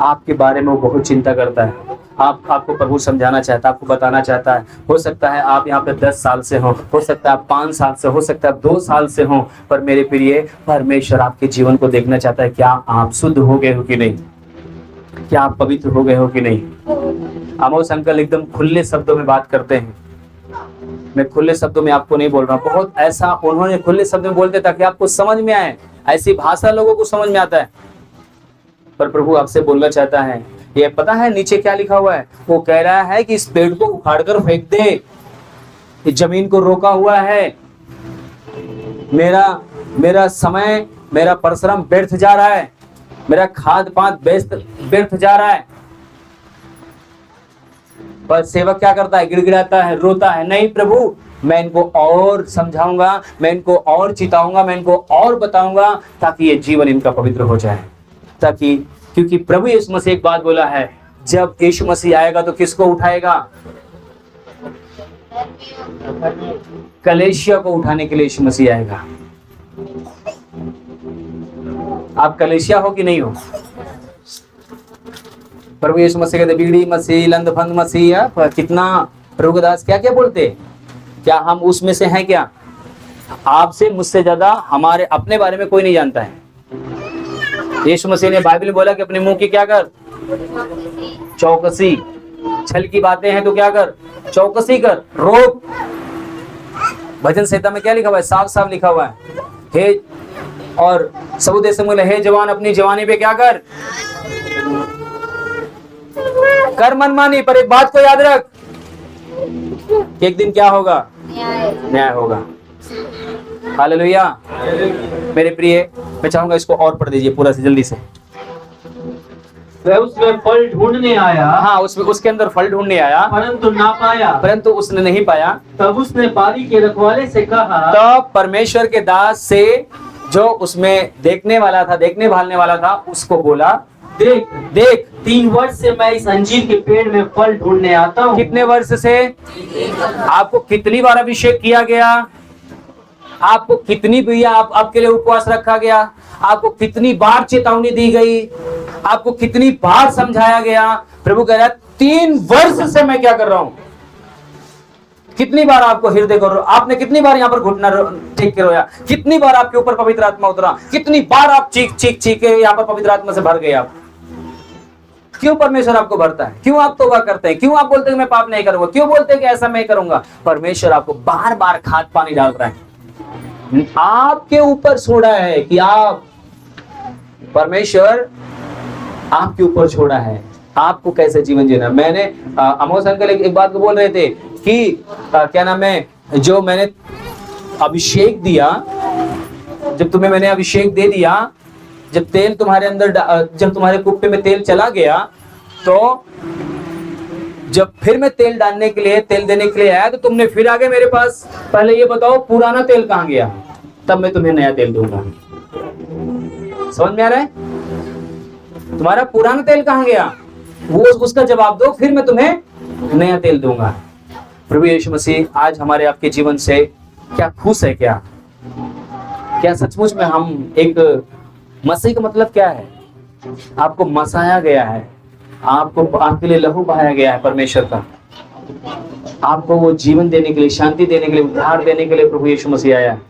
आपके बारे में वो बहुत चिंता करता है। आपको प्रभु समझाना चाहता है, आपको बताना चाहता है। हो सकता है आप यहाँ पे 10 साल से हो सकता है आप 5 साल से, हो सकता है आप 2 साल से हो, पर मेरे प्रिय, परमेश्वर आपके जीवन को देखना चाहता है। क्या आप शुद्ध हो गए हो कि नहीं? क्या आप पवित्र हो गए हो कि नहीं? आमोस अंकल एकदम खुले शब्दों में बात करते हैं। मैं खुले शब्दों में आपको नहीं बोल रहा हूँ, बहुत ऐसा उन्होंने खुले शब्दों में बोलते ताकि आपको समझ में आए। ऐसी भाषा लोगों को समझ में आता है, पर प्रभु आपसे बोलना चाहता है। ये पता है नीचे क्या लिखा हुआ है? वो कह रहा है कि इस पेड़ को उखाड़ कर फेंक दे, इस जमीन को रोका हुआ है, मेरा समय, मेरा परिश्रम व्यर्थ जा रहा है, मेरा खाद पात व्यर्थ जा रहा है। पर सेवक क्या करता है? गिड़गिड़ाता है, रोता है, नहीं प्रभु, मैं इनको और समझाऊंगा, मैं इनको और चिताऊंगा, मैं इनको और बताऊंगा, ताकि ये जीवन इनका पवित्र हो जाए। ताकि, क्योंकि प्रभु यीशु मसीह एक बात बोला है, जब यीशु मसीह आएगा तो किसको उठाएगा? कलीसिया को उठाने के लिए यीशु मसीह आएगा। आप कलीसिया हो कि नहीं हो? प्रभु यीशु मसीह कहते बीड़ी मसीह, लंदफंद मसीह, कितना प्रभु दास क्या क्या बोलते? क्या हम उसमें से हैं? क्या आपसे, मुझसे ज्यादा हमारे अपने बारे में कोई नहीं जानता है। यीशु मसीह ने बाइबल में बोला कि अपने मुंह की क्या कर? चौकसी। छल की बातें हैं तो क्या कर, चौकसी कर, रोक। भजन संहिता में क्या लिखा हुआ है, साफ साफ लिखा हुआ है, हे और सबूत से बोले, हे जवान अपनी जवानी पे क्या कर मनमानी, पर एक बात को याद रख कि एक दिन क्या होगा, न्याय होगा। हालेलुया। मेरे प्रिय, मैं चाहूंगा इसको और पढ़ दीजिए पूरा से जल्दी से। वह उसमें फल ढूंढने आया, हाँ, उसमें उसके अंदर फल ढूंढने आया, परंतु ना पाया। परंतु उसने नहीं पाया। तब उसने बारी के रखवाले से कहा, तब परमेश्वर के दास से जो उसमें देखने वाला था, देखने भालने वाला था, उसको बोला, देख देख 3 वर्ष से मैं इस अंजीर के पेड़ में फल ढूंढने आता हूँ। कितने वर्ष से? आपको कितनी बार अभिषेक किया गया, आपको कितनी भैया आपके लिए उपवास रखा गया, आपको कितनी बार चेतावनी दी गई, आपको कितनी बार समझाया गया। प्रभु कह रहा है 3 वर्ष से मैं क्या कर रहा हूं। कितनी बार आपको हृदय को, आपने कितनी बार यहाँ पर घुटना टेक के रोया, कितनी बार आपके ऊपर पवित्र आत्मा उतरा, कितनी बार आप चीख चीख चीख के यहाँ पर पवित्र आत्मा से भर गए आप। क्यों परमेश्वर आपको भरता है? क्यों आप तौबा करते हैं? क्यों आप बोलते हैं मैं पाप नहीं करूंगा? क्यों बोलते हैं कि ऐसा मैं करूंगा? परमेश्वर आपको बार बार खाद पानी डाल रहा है, आपके ऊपर छोड़ा है कि आप, परमेश्वर आपके ऊपर छोड़ा है आपको कैसे जीवन जीना। मैंने अमोस अंकल एक बात को बोल रहे थे कि क्या नाम है, जो मैंने अभिषेक दिया, जब तुम्हें मैंने अभिषेक दे दिया, जब तेल तुम्हारे अंदर, जब तुम्हारे कुप्पे में तेल चला गया, तो जब फिर मैं तेल डालने के लिए, तेल देने के लिए आया, तो तुमने फिर आगे मेरे पास, पहले ये बताओ पुराना तेल कहां गया, तब मैं तुम्हें नया तेल दूंगा। समझ में आ रहा है? तुम्हारा पुराना तेल कहां गया, वो उसका जवाब दो, फिर मैं तुम्हें नया तेल दूंगा। प्रभु यीशु मसीह आज हमारे आपके जीवन से क्या खुश है? क्या सचमुच में हम एक, मसीह का मतलब क्या है? आपको मसाया गया है, आपको, आपके लिए लहू बहाया गया है परमेश्वर का, आपको वो जीवन देने के लिए, शांति देने के लिए, उद्धार देने के लिए प्रभु यीशु मसीह आया है।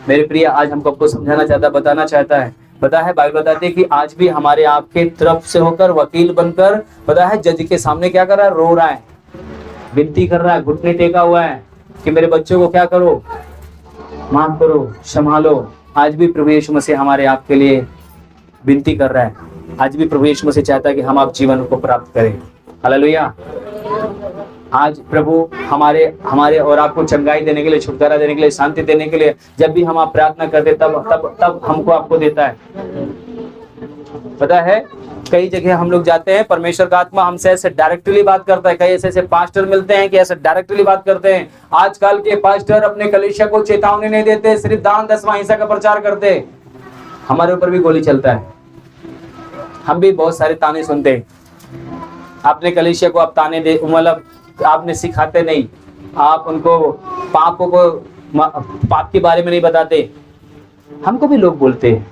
मेरे प्रिय, आज हमको आपको समझाना चाहता है, बताना चाहता है। पता है बाइबल बताती है कि आज भी हमारे आपके तरफ से होकर वकील बनकर, पता है जज के सामने क्या कर रहा है, रो रहा है, विनती कर रहा है, घुटने टेका हुआ है कि मेरे बच्चों को क्या करो, माफ करो, संभालो। आज भी प्रभु यीशु मसीह हमारे आपके लिए विनती कर रहा है। आज भी प्रभु यीशु मसीह चाहता है कि हम आप जीवन को प्राप्त करें। हालेलुया। आज प्रभु हमारे और आपको चंगाई देने के लिए, छुटकारा देने के लिए, शांति देने के लिए, जब भी हम आप प्रार्थना करते तब हमको आपको देता है। पता है कई जगह हम लोग जाते हैं, परमेश्वर का आत्मा हमसे ऐसे डायरेक्टली बात करता है। कई ऐसे पास्टर मिलते हैं कि ऐसे डायरेक्टली बात करते हैं। आजकल के पास्टर अपने कलीसिया को चेतावनी नहीं देते, सिर्फ दान दसवां हिस्सा का प्रचार करते। हमारे ऊपर भी गोली चलता है, हम भी बहुत सारे ताने सुनते हैं। अपने कलीसिया को आप ताने दे, मतलब आपने सिखाते नहीं, आप उनको पाप के बारे में नहीं बताते। हमको भी लोग बोलते हैं,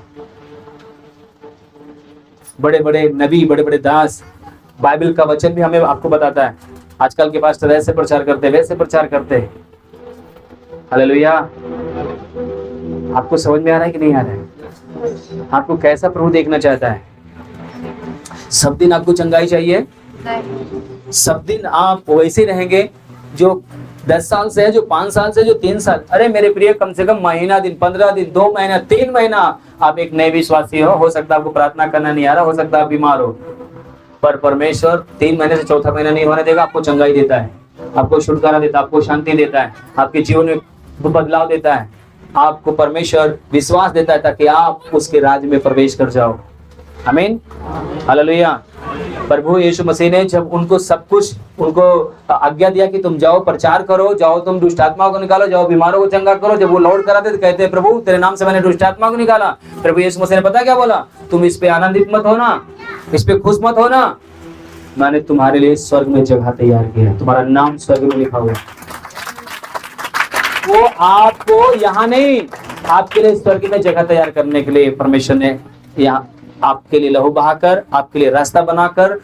बड़े बड़े नबी, बड़े बड़े दास, बाइबल का वचन भी हमें आपको बताता है। आजकल के पास्टर ऐसे प्रचार करते, वैसे प्रचार करते। हालेलुया। आपको समझ में आ रहा है कि नहीं आ रहा है? आपको कैसा प्रभु देखना चाहता है? सब दिन आपको चंगाई चाहिए? सब दिन आप वैसे रहेंगे जो 10 साल से है, जो 5 साल से, जो 3 साल? अरे मेरे प्रिय, कम से कम महीना दिन, 15 दिन, 2 महीना, 3 महीना आप एक नए विश्वासी हो सकता है आपको प्रार्थना करना नहीं आ रहा, हो सकता है आप बीमार हो, पर परमेश्वर 3 महीने से चौथा महीना नहीं होने देगा। आपको चंगाई देता है, आपको छुटकारा देता है, आपको शांति देता है, आपके जीवन में बदलाव देता है, आपको परमेश्वर विश्वास देता है ताकि आप उसके राज्य में प्रवेश कर जाओ। आमीन, हालेलुया। प्रभु यीशु मसीह ने जब उनको सब कुछ, उनको आज्ञा दिया कि तुम जाओ, प्रचार करो, जाओ तुम दुष्ट आत्माओं को निकालो, जाओ बीमारों को चंगा करो, जब वो लौट कर आते तो कहते हैं प्रभु तेरे नाम से मैंने दुष्ट आत्मा को निकाला। प्रभु यीशु मसीह ने पता क्या बोला? तुम इस पे आनंदित मत होना, इस पे खुश मत होना, मैंने तुम्हारे लिए स्वर्ग में जगह तैयार किया है, तुम्हारा नाम स्वर्ग में लिखा हुआ है। वो आपको यहाँ नहीं, आपके लिए स्वर्ग में जगह तैयार करने के लिए परमेश्वर ने यहाँ आपके लिए लहू बहाकर, आपके लिए रास्ता बनाकर,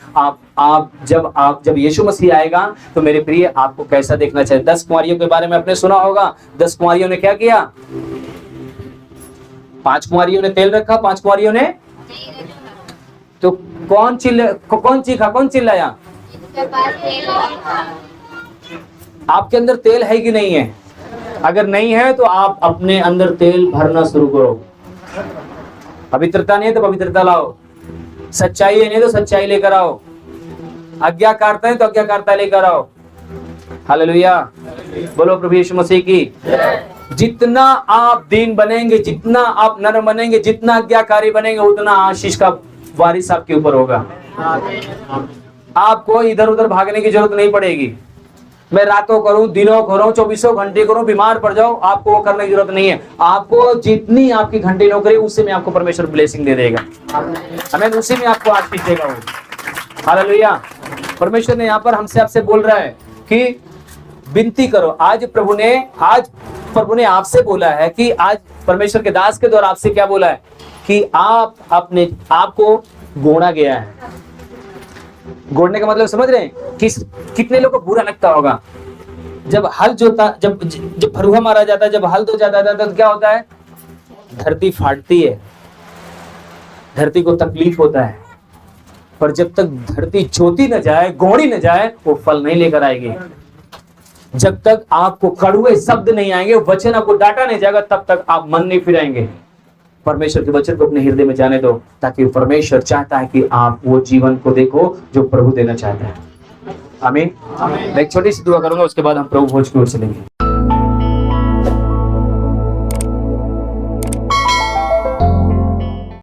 जब यीशु मसीह आएगा तो मेरे प्रिय आपको कैसा देखना चाहिए? 10 कुंवारियों के बारे में आपने सुना होगा। 10 कुंवारियों ने क्या किया? 5 कुंवारियों ने तेल रखा, 5 कुंवारियों ने तो कौन चीखा, कौन चिल्लाया? आपके अंदर तेल है कि नहीं है? अगर नहीं है तो आप अपने अंदर तेल भरना शुरू करो। पवित्रता नहीं है तो पवित्रता लाओ, सच्चाई है नहीं तो सच्चाई लेकर आओ, आज्ञाकारिता है तो आज्ञाकारिता लेकर आओ। हालेलुया, बोलो प्रभु यीशु मसीह की। जितना आप दीन बनेंगे, जितना आप नरम बनेंगे, जितना आज्ञाकारी बनेंगे, उतना आशीष का वारिस आपके ऊपर होगा। आपको इधर उधर भागने की जरूरत नहीं पड़ेगी। मैं रातों करूं, दिनों करूं, 24 घंटे करूं, बीमार पड़ जाओ, आपको वो करने की जरूरत नहीं है। आपको जितनी आपकी घंटे नौकरी, उससे में आपको परमेश्वर ब्लेसिंग दे देगा। हमें उसी में आपको आशीष देगा वो। हालेलुया। परमेश्वर ने यहाँ पर हमसे आपसे बोल रहा है कि विनती करो। आज प्रभु ने आपसे बोला है कि आज परमेश्वर के दास के द्वारा आपसे क्या बोला है कि आप अपने आप को गोड़ा गया है। गोड़ने का मतलब समझ रहे हैं? कितने लोगों को बुरा लगता होगा जब हल जोता, जब फरुहा मारा जाता है, जब हल धो जाता है तो क्या होता है? धरती फाटती है, धरती को तकलीफ होता है, पर जब तक धरती जोती न जाए, गोड़ी न जाए, वो फल नहीं लेकर आएगी। जब तक आपको कड़वे शब्द नहीं आएंगे, वचन आपको डांटा नहीं जाएगा, तब तक आप मन नहीं फिराएंगे। परमेश्वर के वचन को अपने हृदय में जाने दो, ताकि परमेश्वर चाहता है कि आप वो जीवन को देखो जो प्रभु देना चाहता है। आमीन। मैं एक छोटी सी दुआ करूंगा, उसके बाद हम प्रभु भोज की ओर चलेंगे।